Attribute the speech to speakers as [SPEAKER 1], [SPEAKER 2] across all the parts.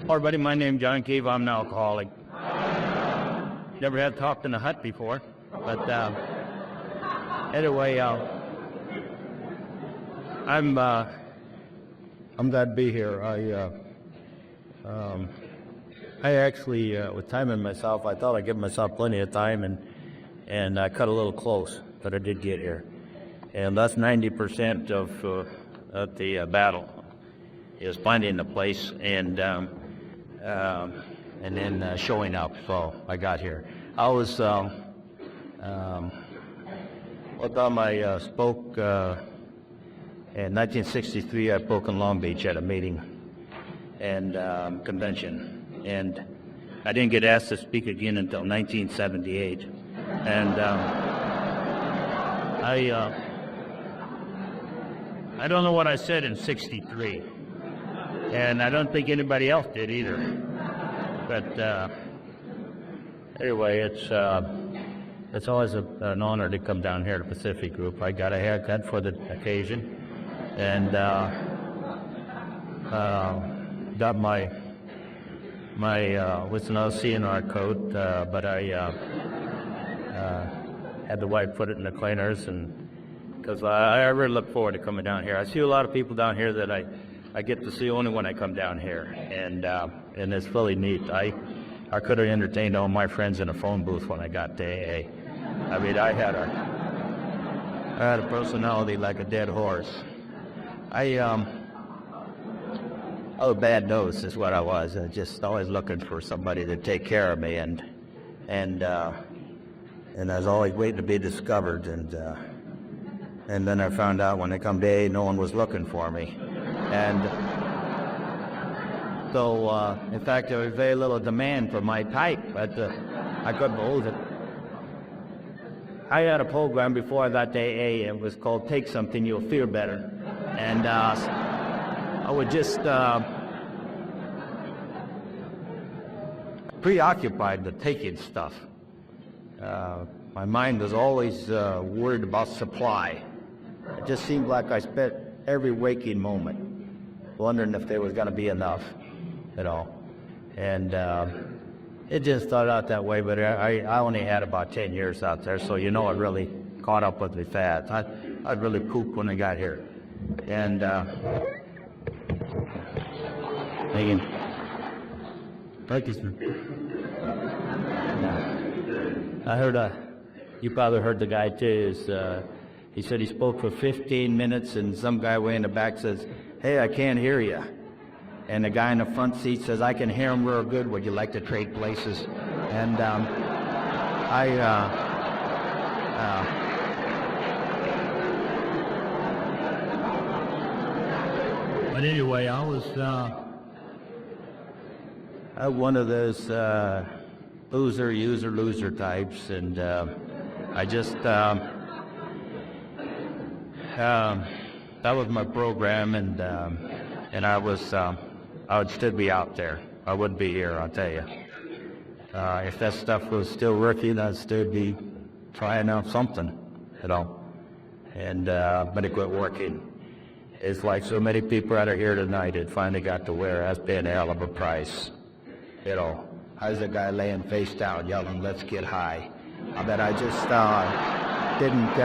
[SPEAKER 1] Hello, everybody. My name's John Keeve. I'm an alcoholic. Never had talked in a hut before, but anyway, I'm glad to be here. I actually, with timing myself, I thought I'd give myself plenty of time, and I cut a little close, but I did get here, and that's 90% of the battle is finding the place and then showing up. So I got here. I was one time I spoke in 1963. I spoke in Long Beach at a meeting and convention, and I didn't get asked to speak again until 1978. And I don't know what I said in '63, and I don't think anybody else did either. But anyway, it's always an honor to come down here to Pacific Group. I got a haircut for the occasion, and got my with an CNR coat, but I had the wife put it in the cleaners, and because I really look forward to coming down here. I see a lot of people down here that I get to see only when I come down here, and it's really neat. I could have entertained all my friends in a phone booth when I got to AA. I mean, I had a personality like a dead horse. I was bad nose is what I was. Just always looking for somebody to take care of me, and I was always waiting to be discovered, and then I found out when I come to AA, no one was looking for me. And so, in fact, there was very little demand for my type, but I couldn't believe it. I had a program before I got to AA. It was called Take Something, You'll Feel Better. And I was just preoccupied with taking stuff. My mind was always worried about supply. It just seemed like I spent every waking moment wondering if there was going to be enough at all. And it just started out that way, but I only had about 10 years out there, so it really caught up with me fast. I really pooped when I got here. And Megan, thank you, sir. I heard, you probably heard the guy too, he said he spoke for 15 minutes, and some guy way in the back says, "Hey, I can't hear you." And the guy in the front seat says, "I can hear him real good. Would you like to trade places?" And but anyway, I was one of those loser types, and I just that was my program, and I would still be out there. I wouldn't be here, I'll tell you. If that stuff was still working, I'd still be trying out something, And but it quit working. It's like so many people that are here tonight that finally got to wear. That's been a hell of a price. How's the guy laying face down, yelling, "Let's get high"? I bet I just didn't.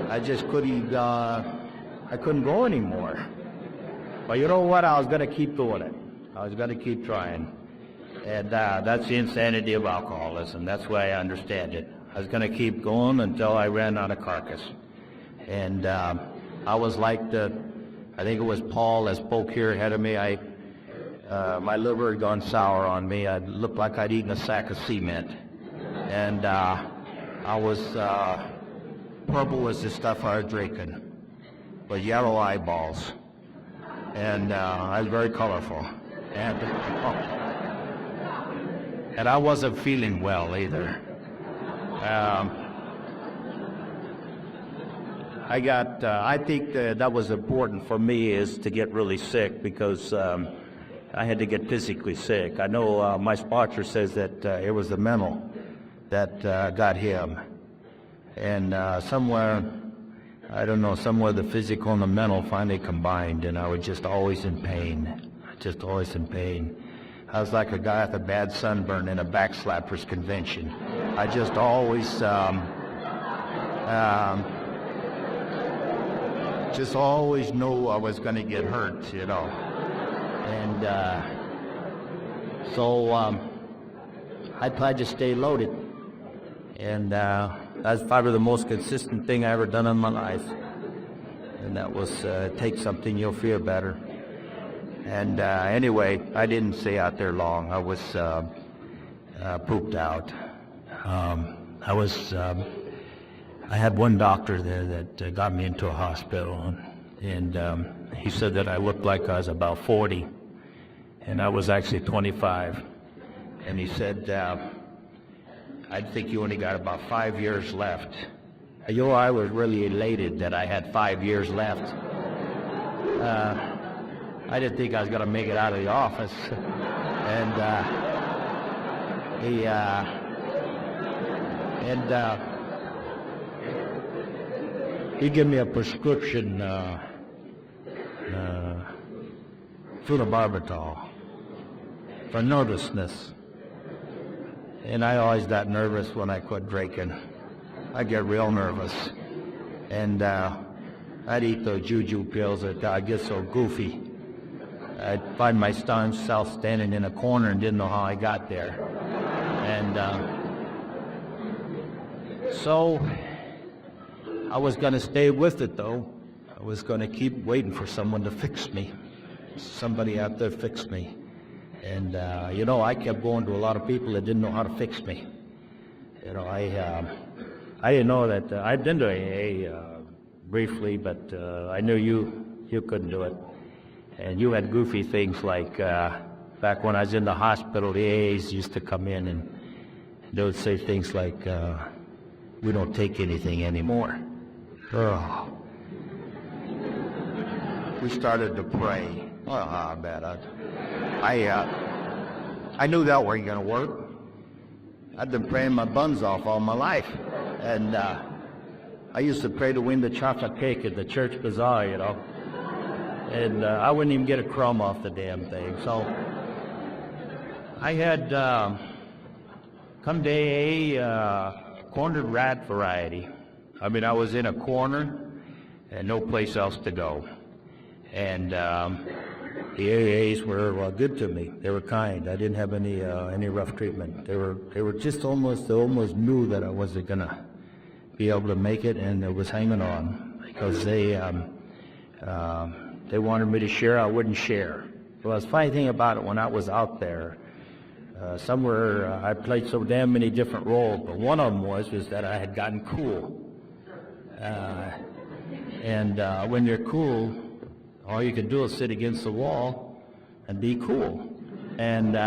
[SPEAKER 1] I just couldn't. I couldn't go anymore. But you know what? I was going to keep doing it. I was going to keep trying, and that's the insanity of alcoholism. That's the way I understand it. I was going to keep going until I ran out of carcass, and I was like I think it was Paul that spoke here ahead of me. My liver had gone sour on me. I looked like I'd eaten a sack of cement, and I was purple was the stuff I was drinking, with yellow eyeballs, and I was very colorful, and I wasn't feeling well either. I think that was important for me is to get really sick, because I had to get physically sick. I know my sponsor says that it was the mental that got him. And somewhere I don't know, somewhere the physical and the mental finally combined, and I was just always in pain, just always in pain. I was like a guy with a bad sunburn in a backslappers convention. I just always, just always knew I was going to get hurt, you know. And so I tried to stay loaded. And that's probably the most consistent thing I ever done in my life. And that was take something, you'll feel better. And anyway, I didn't stay out there long. I was pooped out. I had one doctor there that got me into a hospital, and he said that I looked like I was about 40, and I was actually 25. And he said, I think you only got about 5 years left. You know, I was really elated that I had 5 years left. I didn't think I was going to make it out of the office. And he gave me a prescription, phenobarbital, for nervousness. And I always got nervous when I quit drinking. I get real nervous. And I'd eat those juju pills that I'd get so goofy. I'd find myself standing in a corner and didn't know how I got there. And so I was going to stay with it, though. I was going to keep waiting for someone to fix me. Somebody out there fix me. And, you know, I kept going to a lot of people that didn't know how to fix me. You know, I didn't know that. I'd been to AA briefly, but I knew you couldn't do it. And you had goofy things like, back when I was in the hospital, the AAs used to come in and they would say things like, we don't take anything anymore. Oh. We started to pray. Oh, I bet. I knew that wasn't going to work. I'd been praying my buns off all my life. And I used to pray to win the chocolate cake at the church bazaar, you know. And I wouldn't even get a crumb off the damn thing. So I had come to AA cornered rat variety. I mean, I was in a corner and no place else to go. And the AAs were good to me. They were kind. I didn't have any rough treatment. They were just almost knew that I wasn't gonna be able to make it, and it was hanging on because they wanted me to share. I wouldn't share. Well, the funny thing about it, when I was out there, somewhere I played so damn many different roles, but one of them was that I had gotten cool. And when you're cool, all you can do is sit against the wall and be cool. And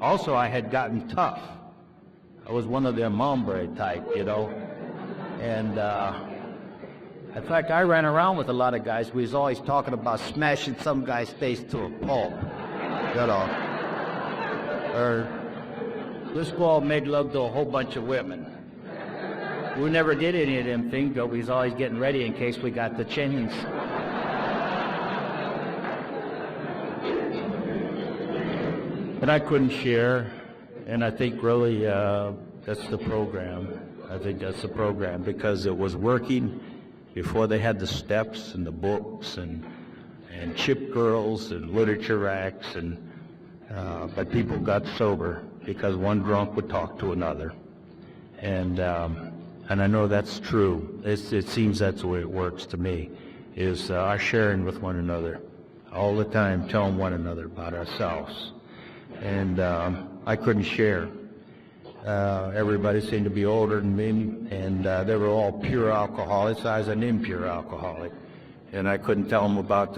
[SPEAKER 1] also I had gotten tough. I was one of their Mombre type, you know. And in fact, I ran around with a lot of guys. We was always talking about smashing some guy's face to a pulp, you know. Or let's go out and make love to a whole bunch of women. We never did any of them things, but we was always getting ready in case we got the chins. And I couldn't share, and I think really that's the program. I think that's the program because it was working before they had the steps and the books and chip girls and literature racks, and but people got sober because one drunk would talk to another, and I know that's true. It seems that's the way it works to me, is our sharing with one another all the time, telling one another about ourselves. And I couldn't share. Everybody seemed to be older than me, and they were all pure alcoholics. I was an impure alcoholic, and I couldn't tell them about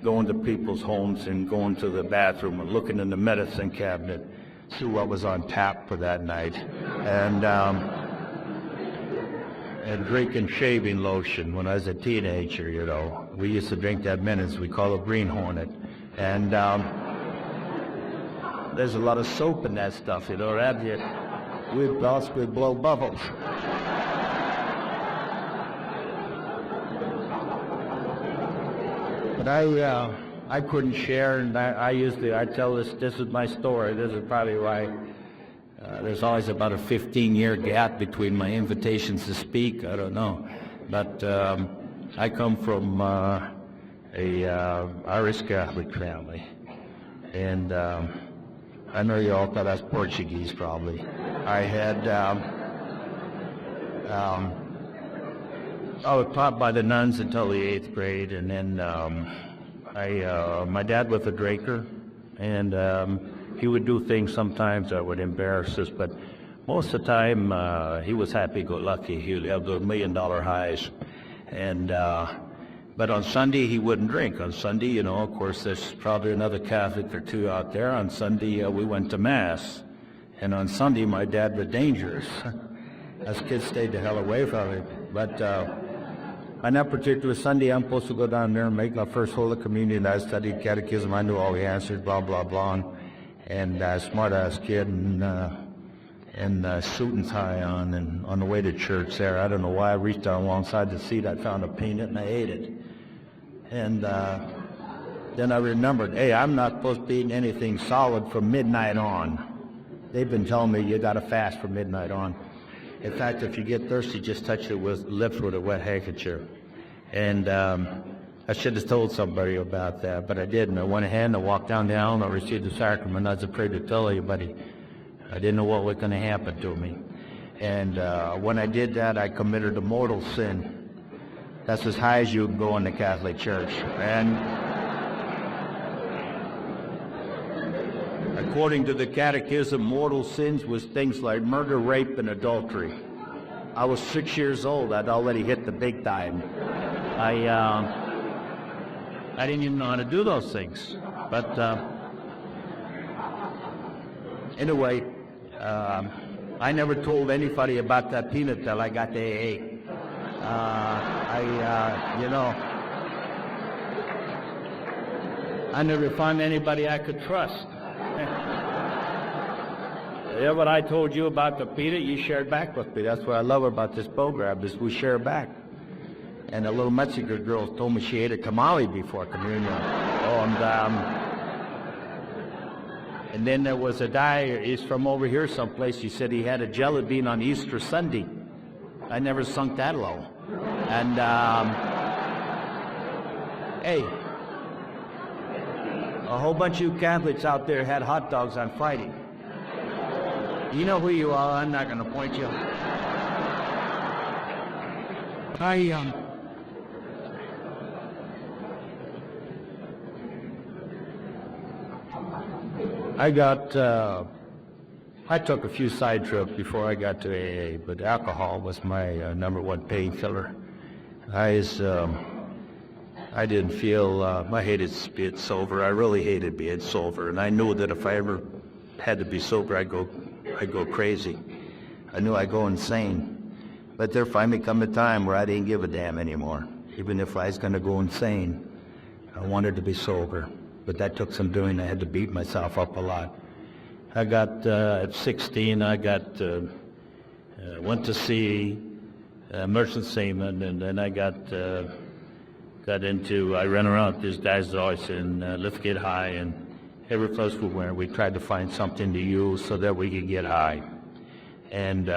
[SPEAKER 1] going to people's homes and going to the bathroom and looking in the medicine cabinet, see what was on tap for that night, and drinking shaving lotion when I was a teenager, you know. We used to drink that Menace, we call it Green Hornet. And there's a lot of soap in that stuff, you know. We'd blow bubbles. But I couldn't share, and I tell this is my story. This is probably why there's always about a 15-year gap between my invitations to speak. I don't know. But I come from a Irish Catholic family. And I know you all thought that's Portuguese, probably. I was taught by the nuns until the 8th grade, and then my dad was a draker, and he would do things sometimes that would embarrass us, but most of the time he was happy-go-lucky. He would have those $1 million highs, and but on Sunday he wouldn't drink. On Sunday, of course, there's probably another Catholic or two out there. On Sunday we went to Mass, and on Sunday my dad was dangerous. Us kids stayed the hell away from him, but on that particular Sunday, I'm supposed to go down there and make my first Holy Communion. I studied catechism. I knew all the answers, blah, blah, blah. And smart-ass kid and suit and tie on. And on the way to church there, I don't know why, I reached down alongside the seat. I found a peanut, and I ate it. And then I remembered, hey, I'm not supposed to be eating anything solid from midnight on. They've been telling me you got to fast from midnight on. In fact, if you get thirsty, just touch your lips with a wet handkerchief. And I should have told somebody about that, but I didn't. I went ahead and I walked down the aisle and I received the sacrament. I was afraid to tell anybody. I didn't know what was going to happen to me. And when I did that, I committed a mortal sin. That's as high as you can go in the Catholic Church. And according to the Catechism, mortal sins was things like murder, rape, and adultery. I was 6 years old. I'd already hit the big time. I didn't even know how to do those things. But anyway, I never told anybody about that peanut till I got to AA. I never found anybody I could trust. Yeah, what I told you about the peanut, you shared back with me. That's what I love about this program, is we share back. And the little Mexican girl told me she ate a tamale before communion. And then there was a guy, he's from over here someplace, he said he had a jelly bean on Easter Sunday. I never sunk that low. And, hey, a whole bunch of you Catholics out there had hot dogs on Friday. You know who you are. I'm not going to point you. I took a few side trips before I got to AA, but alcohol was my number one painkiller. I didn't feel, I hated being sober. I really hated being sober, and I knew that if I ever had to be sober, I'd go crazy. I knew I'd go insane. But there finally come a time where I didn't give a damn anymore. Even if I was going to go insane, I wanted to be sober. But that took some doing. I had to beat myself up a lot. I got, at 16, I went to see Merchant Seaman, and then I got into, I ran around with these guys always in Lithgate High, and every place we went, we tried to find something to use so that we could get high. And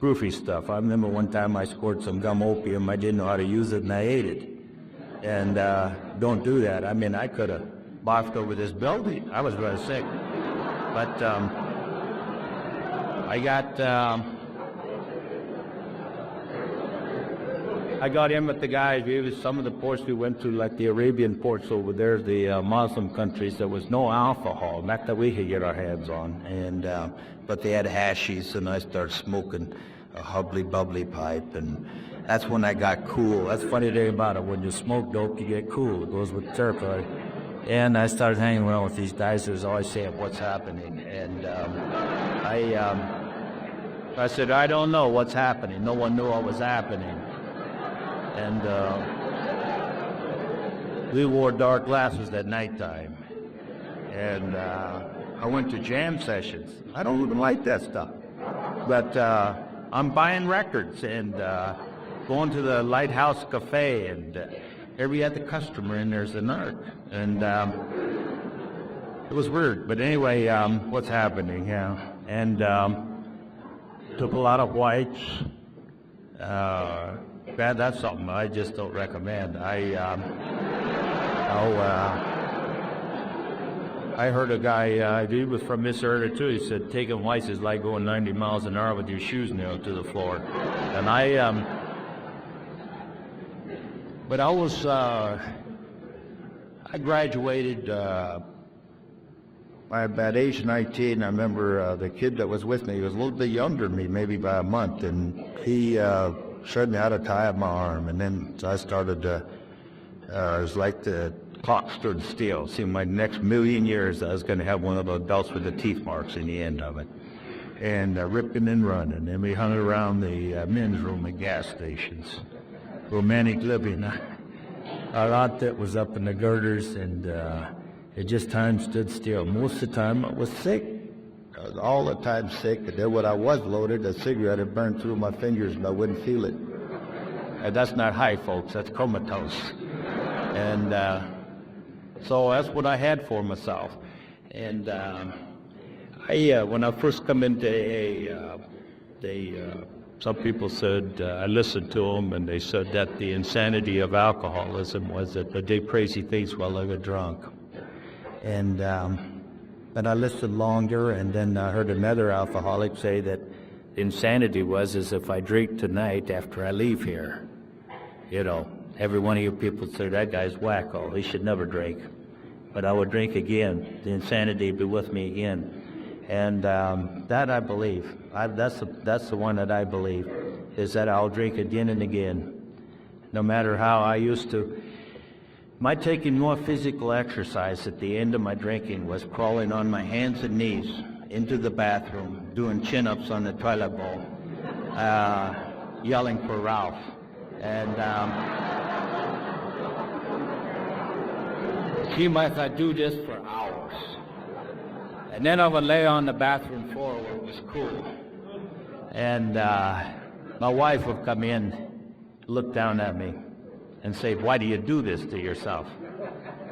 [SPEAKER 1] groovy stuff. I remember one time I scored some gum opium. I didn't know how to use it, and I ate it. And don't do that. I mean, I could have barfed over this building. I was really sick. But I got in with the guys. Some of the ports we went to, like the Arabian ports over there, the Muslim countries, there was no alcohol, not that we could get our hands on. And but they had hashies, and I started smoking a hubbly-bubbly pipe, and that's when I got cool. That's the funny thing about it. When you smoke dope, you get cool. It goes with territory. And I started hanging around with these guys who was always saying, what's happening? And I said, I don't know what's happening. No one knew what was happening. And we wore dark glasses at nighttime. And I went to jam sessions. I don't even like that stuff. But I'm buying records and going to the Lighthouse Cafe and every other customer in there's a narc. And it was weird. But anyway, what's happening, yeah. And took a lot of whites. That's something I just don't recommend. I heard a guy, he was from Missouri too, he said taking whites is like going 90 miles an hour with your shoes nailed to the floor. And but I was, I graduated by about age 19. I remember the kid that was with me, he was a little bit younger than me, maybe by a month, and he showed me how to tie up my arm. And then I started to, it was like the clock stood still. See, my next million years, I was going to have one of those belts with the teeth marks in the end of it. And ripping and running. And we hung around the men's room at gas stations. Romantic living. Our outfit was up in the girders, and it just time stood still. Most of the time I was sick. I was all the time sick. And then when I was loaded, a cigarette had burned through my fingers and I wouldn't feel it. And that's not high, folks. That's comatose. And so that's what I had for myself. And when I first come into AA, some people said, I listened to them, and they said that the insanity of alcoholism was that they did crazy things while they were drunk. And then I listened longer, and then I heard another alcoholic say that the insanity was as if I drink tonight after I leave here. You know, every one of you people said, that guy's wacko, he should never drink. But I would drink again. The insanity would be with me again. And that I believe. That's the one that I believe, is that I'll drink again and again. No matter how I used to. My taking more physical exercise at the end of my drinking was crawling on my hands and knees into the bathroom, doing chin-ups on the toilet bowl, yelling for Ralph. And she must I do this for hours. And then I would lay on the bathroom floor where it was cool. And my wife would come in, look down at me, and say, why do you do this to yourself?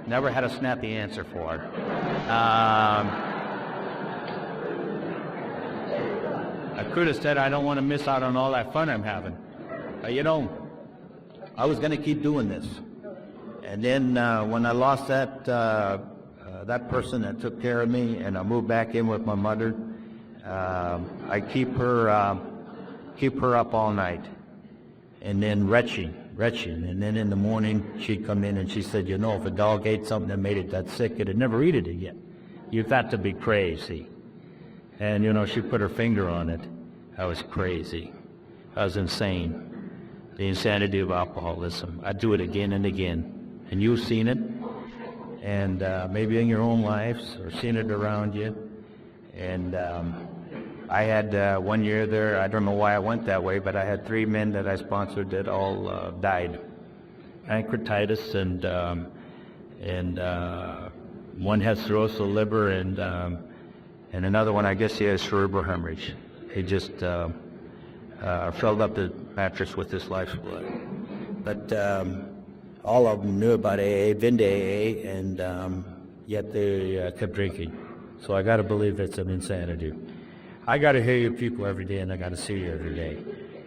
[SPEAKER 1] Never had a snappy answer for her. I could have said, I don't want to miss out on all that fun I'm having. But you know, I was going to keep doing this. And then when I lost that person that took care of me, and I moved back in with my mother, I keep her up all night, and then retching. And then in the morning, she'd come in and she said, you know, if a dog ate something that made it that sick, it'd never eat it again. You've got to be crazy. And, you know, she put her finger on it. I was crazy. I was insane. The insanity of alcoholism. I'd do it again and again. And you've seen it. And maybe in your own lives, or seen it around you. And I had 1 year there, I don't know why I went that way, but I had 3 men that I sponsored that all died. Pancreatitis, and one has cirrhosis of the liver, and another one, I guess he has cerebral hemorrhage. He just filled up the mattress with his life's blood. But all of them knew about AA, been to AA, and yet they kept drinking. So I got to believe it's an insanity. I got to hear you people every day, and I got to see you every day.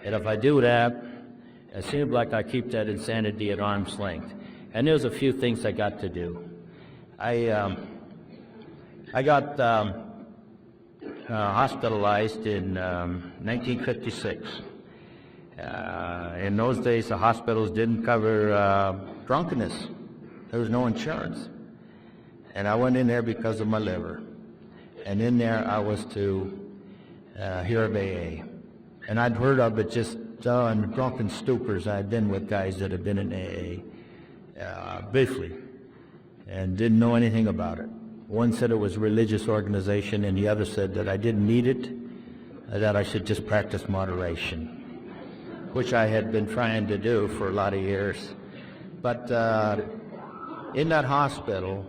[SPEAKER 1] And if I do that, it seems like I keep that insanity at arm's length. And there's a few things I got to do. I got hospitalized in 1956. In those days, the hospitals didn't cover drunkenness. There was no insurance. And I went in there because of my liver. And in there, I was to hear of AA. And I'd heard of it just in drunken stupors. I'd been with guys that had been in AA briefly and didn't know anything about it. One said it was a religious organization, and the other said that I didn't need it, that I should just practice moderation, which I had been trying to do for a lot of years. But in that hospital,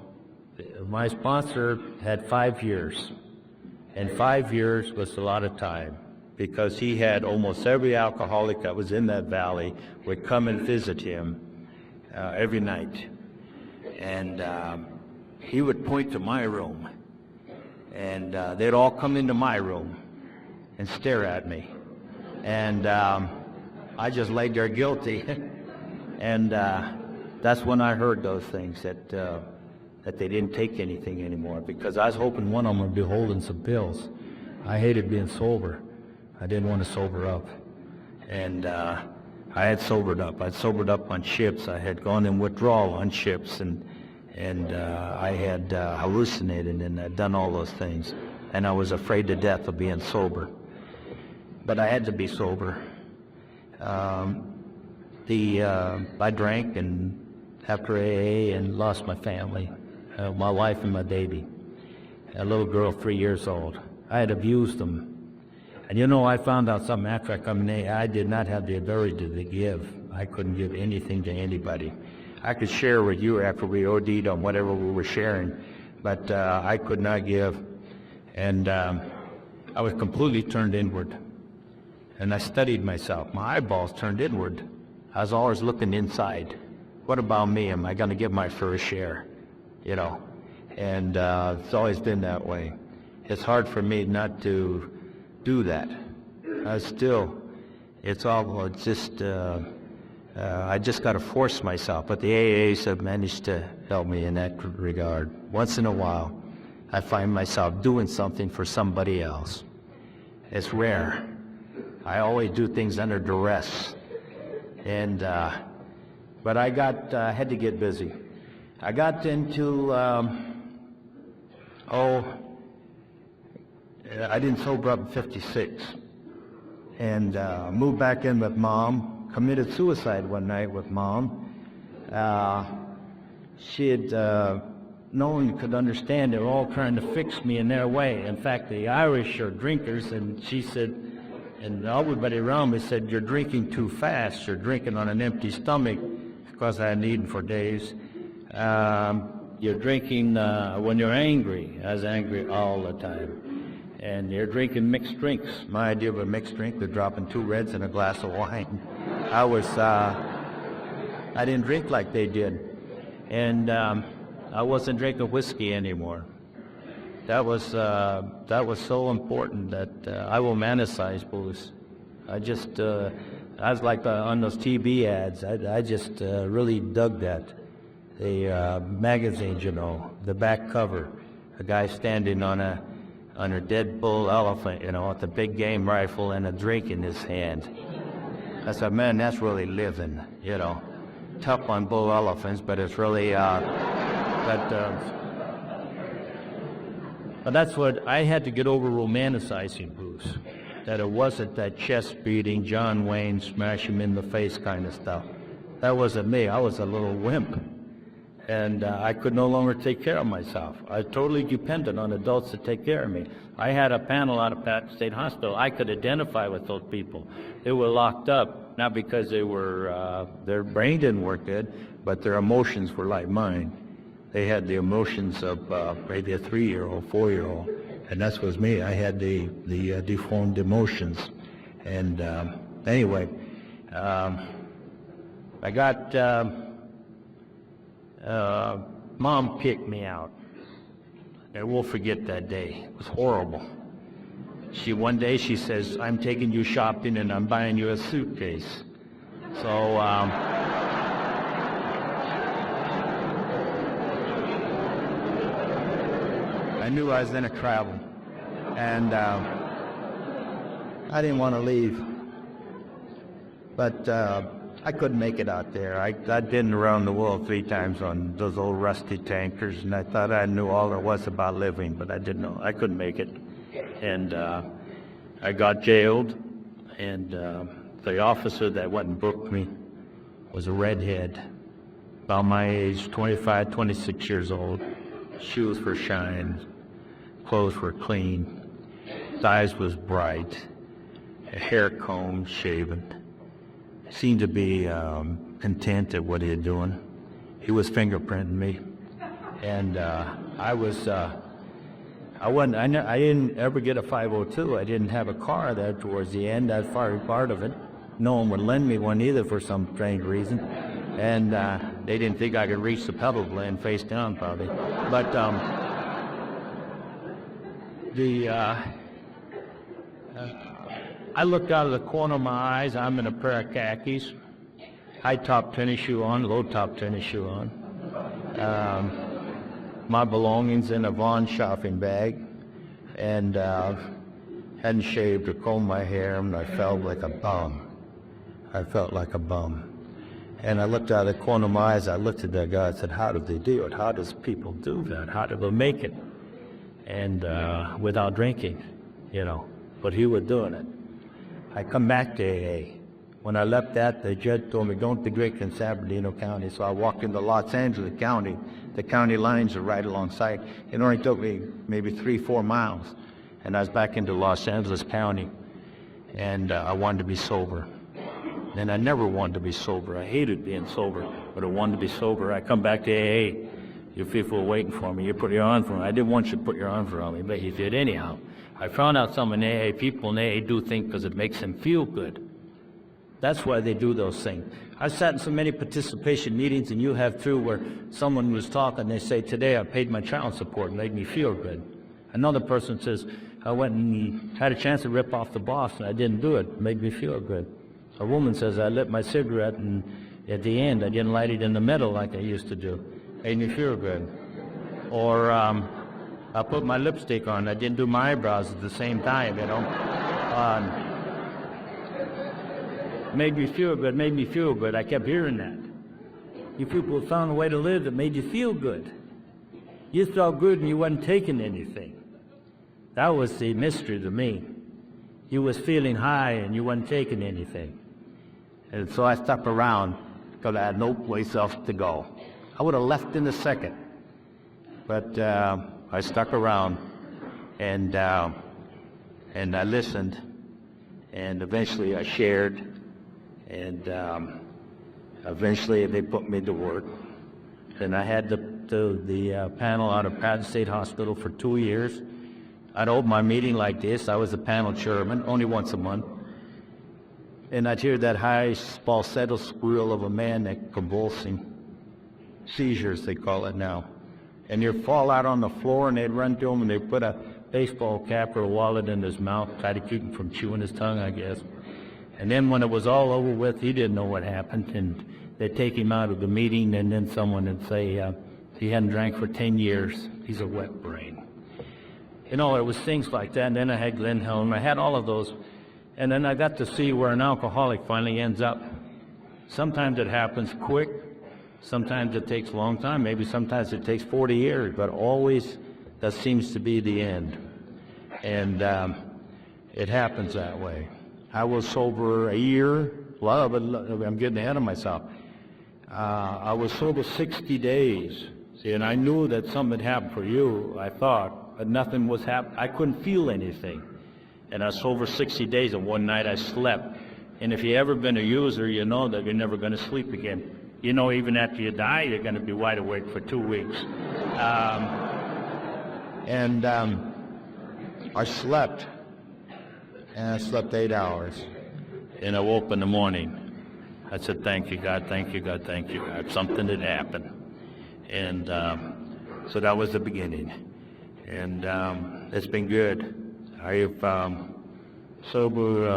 [SPEAKER 1] my sponsor had 5 years. And 5 years was a lot of time, because he had almost every alcoholic that was in that valley would come and visit him every night. And he would point to my room, and they'd all come into my room and stare at me. And I just laid there guilty. And that's when I heard those things, that they didn't take anything anymore, because I was hoping one of them would be holding some pills. I hated being sober. I didn't want to sober up. And I had sobered up. I'd sobered up on ships. I had gone in withdrawal on ships, and I had hallucinated, and I'd done all those things. And I was afraid to death of being sober. But I had to be sober. I drank and after AA and lost my family, my wife and my baby, a little girl 3 years old. I had abused them. And you know, I found out something after I come in AA. I did not have the ability to give. I couldn't give anything to anybody. I could share with you after we OD'd on whatever we were sharing, but I could not give. And I was completely turned inward. And I studied myself. My eyeballs turned inward. I was always looking inside. What about me? Am I going to give my fair share? You know, and it's always been that way. It's hard for me not to do that. I just I just got to force myself. But the AAs have managed to help me in that regard. Once in a while, I find myself doing something for somebody else. It's rare. I always do things under duress. And but I had to get busy. I got into I didn't sober up in 56, and moved back in with Mom. Committed suicide one night with Mom. She had no one could understand. They were all trying to fix me in their way. In fact, the Irish are drinkers, and she said, and everybody around me said, "You're drinking too fast. You're drinking on an empty stomach," because I hadn't eaten for days. You're drinking when you're angry. I was angry all the time. And you're drinking mixed drinks. My idea of a mixed drink, they're dropping 2 reds in a glass of wine. I didn't drink like they did. And I wasn't drinking whiskey anymore. That was so important that I romanticize booze. I was like on those TV ads. I just really dug that. The magazines, you know, the back cover, a guy standing on a dead bull elephant, you know, with a big game rifle and a drink in his hand. I said, man, that's really living, you know. Tough on bull elephants, but it's really but that's what I had to get over, romanticizing booze. That it wasn't that chest beating, John Wayne, smash him in the face kind of stuff. That wasn't me. I was a little wimp. And I could no longer take care of myself. I was totally dependent on adults to take care of me. I had a panel out of Patton State Hospital. I could identify with those people. They were locked up, not because their brain didn't work good, but their emotions were like mine. They had the emotions of maybe a 3-year-old, 4-year-old, and that was me. I had the deformed emotions. And anyway, I got... Mom kicked me out. I won't forget that day. It was horrible. One day she says, "I'm taking you shopping and I'm buying you a suitcase." So I knew I was in a travel, and I didn't want to leave. But I couldn't make it out there. I'd been around the world 3 times on those old rusty tankers, and I thought I knew all there was about living, but I didn't know. I couldn't make it. And I got jailed, and the officer that went and booked me was a redhead, about my age, 25, 26 years old. Shoes were shined, clothes were clean, his eyes was bright, hair combed, shaven. Seemed to be content at what he was doing. He was fingerprinting me, and I didn't ever get a 502. I didn't have a car there towards the end. That's part of it. No one would lend me one either for some strange reason. and they didn't think I could reach the pedal blade face down probably. But I looked out of the corner of my eyes. I'm in a pair of khakis, high-top tennis shoe on, low-top tennis shoe on. My belongings in a Vaughn shopping bag, and hadn't shaved or combed my hair, and I felt like a bum. I felt like a bum. And I looked out of the corner of my eyes. I looked at that guy. I said, "How do they do it? How does people do that? How do they make it?" And without drinking, you know. But he was doing it. I come back to AA. When I left that, the judge told me, "Don't degrade in San Bernardino County." So I walked into Los Angeles County. The county lines are right alongside. It only took me maybe 3-4 miles, and I was back into Los Angeles County, and I wanted to be sober. And I never wanted to be sober. I hated being sober, but I wanted to be sober. I come back to AA. Your people were waiting for me. You put your arms around me. I didn't want you to put your arms around me, but you did anyhow. I found out some in AA, people in AA do things because it makes them feel good. That's why they do those things. I've sat in so many participation meetings, and you have too, where someone was talking, they say, "Today I paid my child support and made me feel good." Another person says, "I went and had a chance to rip off the boss and I didn't do it. It made me feel good." A woman says, "I lit my cigarette and at the end I didn't light it in the middle like I used to do. Made me feel good." Or I put my lipstick on. I didn't do my eyebrows at the same time, you know. Made me feel good, made me feel good. I kept hearing that. You people found a way to live that made you feel good. You felt good and you wasn't taking anything. That was the mystery to me. You was feeling high and you wasn't taking anything. And so I stuck around because I had no place else to go. I would have left in a second, but I stuck around, and I listened, and eventually I shared, and eventually they put me to work. Then I had the panel out of Patton State Hospital for 2 years. I'd hold my meeting like this. I was the panel chairman, only once a month. And I'd hear that high falsetto squeal of a man that convulsing. Seizures, they call it now. And you'd fall out on the floor, and they'd run to him, and they'd put a baseball cap or a wallet in his mouth, try to keep him from chewing his tongue, I guess. And then when it was all over with, he didn't know what happened, and they'd take him out of the meeting, and then someone would say, he hadn't drank for 10 years. He's a wet brain. You know, it was things like that. And then I had Glenn Helm. I had all of those. And then I got to see where an alcoholic finally ends up. Sometimes it happens quick. Sometimes it takes a long time. Maybe sometimes it takes 40 years. But always that seems to be the end. And it happens that way. I was sober a year. Well, I'm getting ahead of myself. I was sober 60 days. See, and I knew that something had happened for you, I thought. But nothing was happening. I couldn't feel anything. And I was sober 60 days, and one night I slept. And if you've ever been a user, you know that you're never going to sleep again. You know, even after you die, you're going to be wide awake for 2 weeks. I slept, and I slept 8 hours. And I woke up in the morning. I said, "Thank you, God, thank you, God, thank you, God." Something had happened. And so that was the beginning. And it's been good. I've sober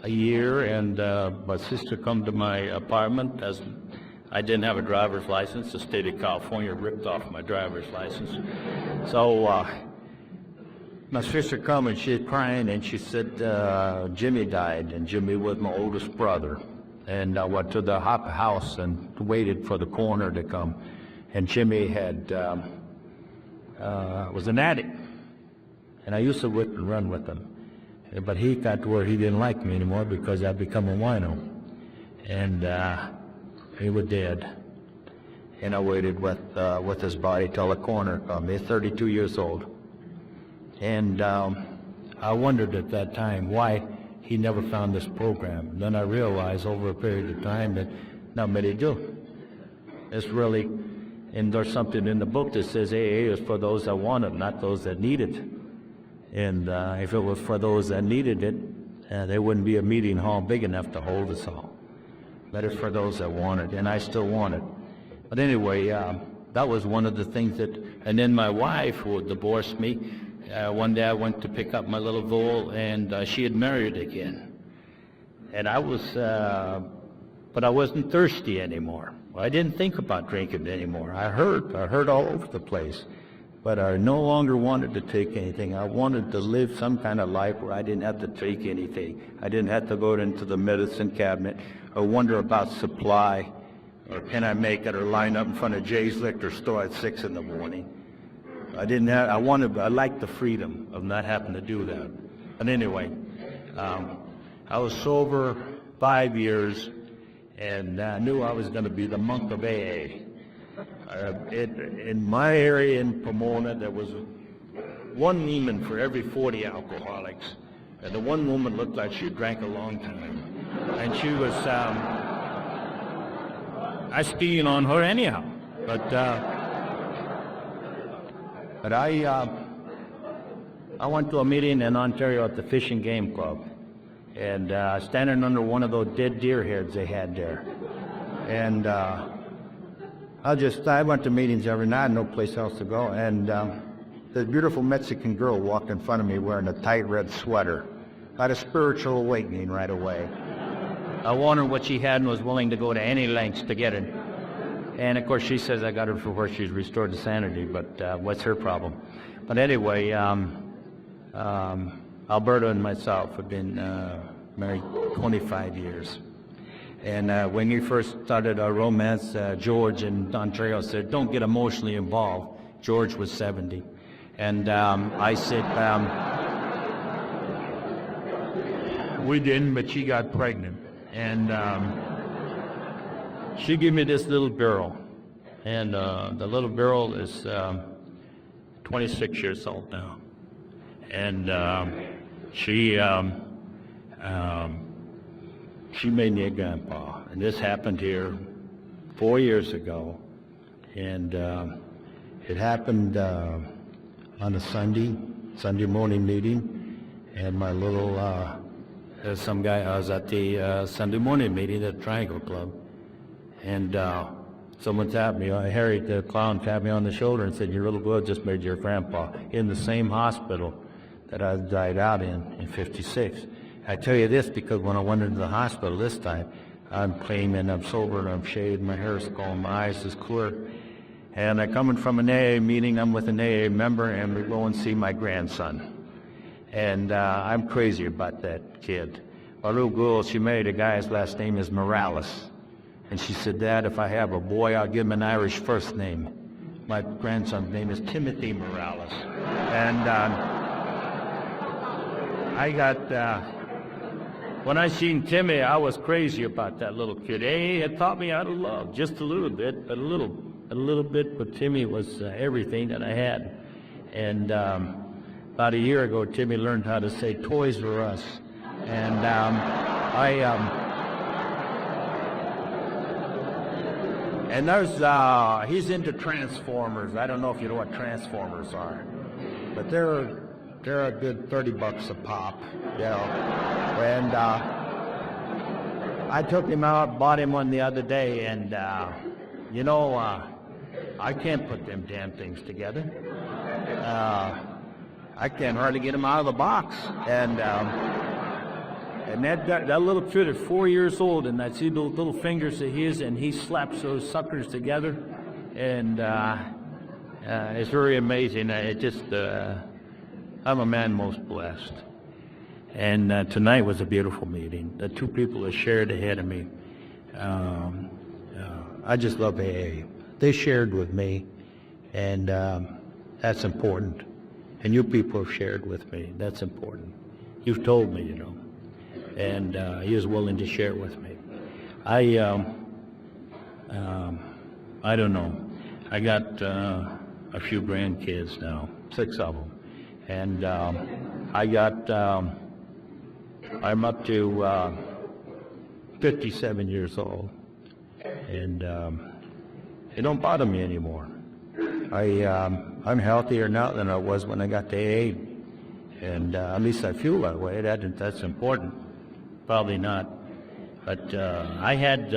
[SPEAKER 1] a year, and my sister come to my apartment. As I didn't have a driver's license. The state of California ripped off my driver's license. So my sister come, and she's crying, and she said, Jimmy died, and Jimmy was my oldest brother. And I went to the house and waited for the coroner to come. And Jimmy was an addict, and I used to whip and run with him. But he got to where he didn't like me anymore because I'd become a wino. And he was dead. And I waited with his body till the coroner come. He's 32 years old. And I wondered at that time why he never found this program. And then I realized over a period of time that not many do. It's really... And there's something in the book that says AA is for those that want it, not those that need it. And if it was for those that needed it, there wouldn't be a meeting hall big enough to hold us all. Better for those that want it, and I still want it. But anyway, that was one of the things that, and then my wife, who divorced me, one day I went to pick up my little Vole, and she had married again. And I was, but I wasn't thirsty anymore. Well, I didn't think about drinking anymore. I heard all over the place. But I no longer wanted to take anything. I wanted to live some kind of life where I didn't have to take anything. I didn't have to go into the medicine cabinet or wonder about supply, or can I make it, or line up in front of Jay's liquor store at 6 in the morning. I liked the freedom of not having to do that. But anyway, I was sober 5 years, and I knew I was going to be the monk of AA. In my area in Pomona, there was one woman for every 40 alcoholics. And the one woman looked like she drank a long time. And she was, I skiing on her anyhow. But I went to a meeting in Ontario at the Fish and Game Club. And standing under one of those dead deer heads they had there. And I went to meetings every night, no place else to go, and this beautiful Mexican girl walked in front of me wearing a tight red sweater. I had a spiritual awakening right away. I wondered what she had and was willing to go to any lengths to get it. And of course she says I got her before she's restored to sanity, but what's her problem? But anyway, Alberta and myself have been married 25 years. And when we first started our romance, George in Ontario said, "Don't get emotionally involved." George was 70. And I said, we didn't, but she got pregnant. And she gave me this little girl. And the little girl is 26 years old now. And she made me a grandpa, and this happened here 4 years ago, and it happened on a Sunday morning meeting, and my little, I was at the Sunday morning meeting at Triangle Club, and someone tapped me, Harry the clown tapped me on the shoulder and said, "Your little girl just made your grandpa," in the same hospital that I died out in 56. I tell you this because when I went into the hospital this time, I'm clean and I'm sober and I'm shaved, my hair is gone, my eyes is clear. And I'm coming from an AA meeting, I'm with an AA member, and we go and see my grandson. And I'm crazy about that kid. Our little girl, she married a guy, his last name is Morales. And she said, "Dad, if I have a boy, I'll give him an Irish first name." My grandson's name is Timothy Morales. And when I seen Timmy, I was crazy about that little kid. AA had taught me how to love, just a little bit, but a little bit, but Timmy was everything that I had. And about a year ago, Timmy learned how to say Toys R Us. And and he's into Transformers. I don't know if you know what Transformers are, but they're a good $30 a pop, you know. And I took him out, bought him one the other day, and I can't put them damn things together. I can't hardly get him out of the box. And that little kid is 4 years old, and I see the little fingers of his, and he slaps those suckers together, and it's very amazing. I'm a man most blessed. And tonight was a beautiful meeting. The two people that shared ahead of me, I just love AA. They shared with me, and that's important. And you people have shared with me. That's important. You've told me, you know. And he was willing to share with me. I don't know. I got a few grandkids now, 6 of them. And I'm up to 57 years old, and it don't bother me anymore. I'm healthier now than I was when I got to AA, and at least I feel that way. That's important. Probably not But I had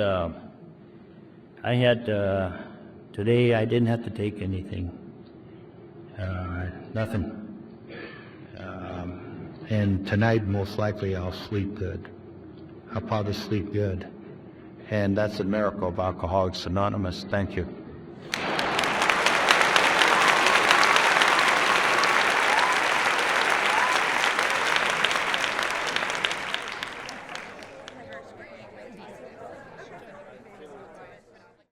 [SPEAKER 1] today I didn't have to take anything, nothing. And tonight most likely I'll sleep good. I'll probably sleep good. And that's the miracle of Alcoholics Anonymous. Thank you.